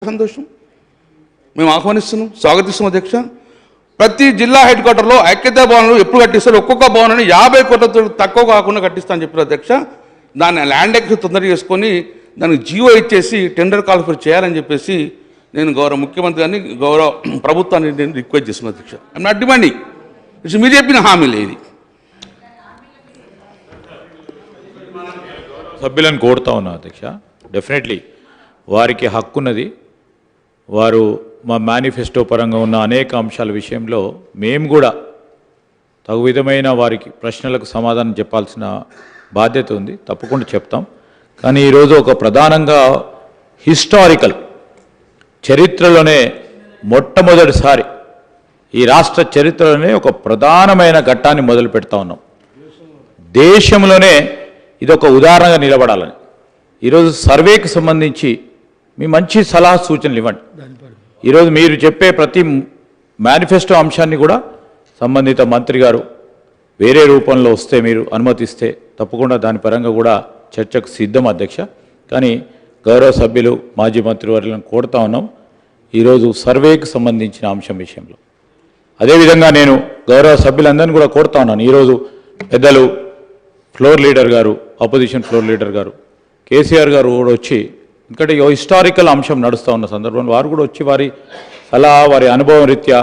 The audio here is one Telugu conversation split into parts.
సంతోషం. మేము ఆహ్వానిస్తున్నాం, స్వాగతిస్తున్నాం అధ్యక్ష. ప్రతి జిల్లా హెడ్ క్వార్టర్లో ఐక్యతా భవన్లు ఎప్పుడు కట్టిస్తారు, ఒక్కొక్క భవనాన్ని 50 కోట్లతో తక్కువ కాకుండా కట్టిస్తానని చెప్పారు అధ్యక్ష. దాన్ని ల్యాండ్ ఎక్స్ తొందరగా చేసుకొని దానికి జీవో ఇచ్చేసి టెండర్ కాల్ఫర్ చేయాలని చెప్పేసి నేను గౌరవ ముఖ్యమంత్రి గారిని, గౌరవ ప్రభుత్వాన్ని నేను రిక్వెస్ట్ చేస్తున్నాను అధ్యక్ష. ఐఎమ్ నాట్ డిమాండింగ్, ఇట్స్ మీరు చెప్పిన హామీలే ఇది. సభ్యులను కోరుతా ఉన్నా అధ్యక్ష. డెఫినెట్లీ వారికి హక్కున్నది. వారు మా మేనిఫెస్టో పరంగా ఉన్న అనేక అంశాల విషయంలో మేము కూడా తగు విధమైన వారికి ప్రశ్నలకు సమాధానం చెప్పాల్సిన బాధ్యత ఉంది, తప్పకుండా చెప్తాం. కానీ ఈరోజు ఒక ప్రధానంగా హిస్టారికల్ చరిత్రలోనే మొట్టమొదటిసారి ఈ రాష్ట్ర చరిత్రలోనే ఒక ప్రధానమైన ఘట్టాన్ని మొదలు పెడతా ఉన్నాం. దేశంలోనే ఇదొక ఉదాహరణగా నిలబడాలని ఈరోజు సర్వేకి సంబంధించి మీ మంచి సలహా సూచనలు ఇవ్వండి. ఈరోజు మీరు చెప్పే ప్రతి మేనిఫెస్టో అంశాన్ని కూడా సంబంధిత మంత్రి గారు వేరే రూపంలో వస్తే మీరు అనుమతిస్తే తప్పకుండా దాని పరంగా కూడా చర్చకు సిద్ధం అధ్యక్ష. కానీ గౌరవ సభ్యులు మాజీ మంత్రివర్యులను కోరుతా ఉన్నాం ఈరోజు సర్వేకి సంబంధించిన అంశం విషయంలో. అదేవిధంగా నేను గౌరవ సభ్యులందరినీ కూడా కోరుతా ఉన్నాను. ఈరోజు పెద్దలు ఫ్లోర్ లీడర్ గారు, ఆపోజిషన్ ఫ్లోర్ లీడర్ గారు కేసీఆర్ గారు కూడా వచ్చి, ఎందుకంటే హిస్టారికల్ అంశం నడుస్తూ ఉన్న సందర్భంలో వారు కూడా వచ్చి వారి సలహా, వారి అనుభవం రీత్యా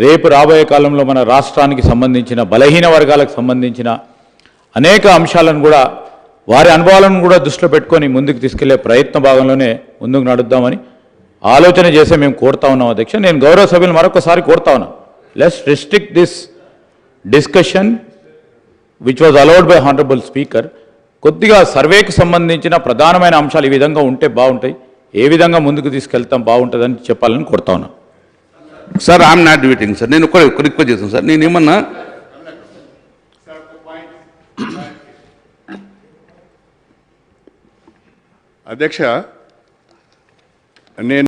రేపు రాబోయే కాలంలో మన రాష్ట్రానికి సంబంధించిన బలహీన వర్గాలకు సంబంధించిన అనేక అంశాలను కూడా వారి అనుభవాలను కూడా దృష్టిలో పెట్టుకొని ముందుకు తీసుకెళ్లే ప్రయత్న భాగంలోనే ముందుకు నడుద్దామని ఆలోచన చేసే మేము కోరుతా ఉన్నాం అధ్యక్ష. నేను గౌరవ సభ్యులు మరొకసారి కోరుతా ఉన్నాను, let's restrict this discussion which was allowed by honourable speaker. కొద్దిగా సర్వేకి సంబంధించిన ప్రధానమైన అంశాలు ఈ విధంగా ఉంటే బాగుంటాయి, ఏ విధంగా ముందుకు తీసుకెళ్తాం బాగుంటుందని చెప్పాలని కోరుతా ఉన్నాను. Sir I'm not debating sir, నేను ఒక రిక్వెస్ట్ చేస్తాను సార్. నేను ఏమన్నా అధ్యక్ష, నేను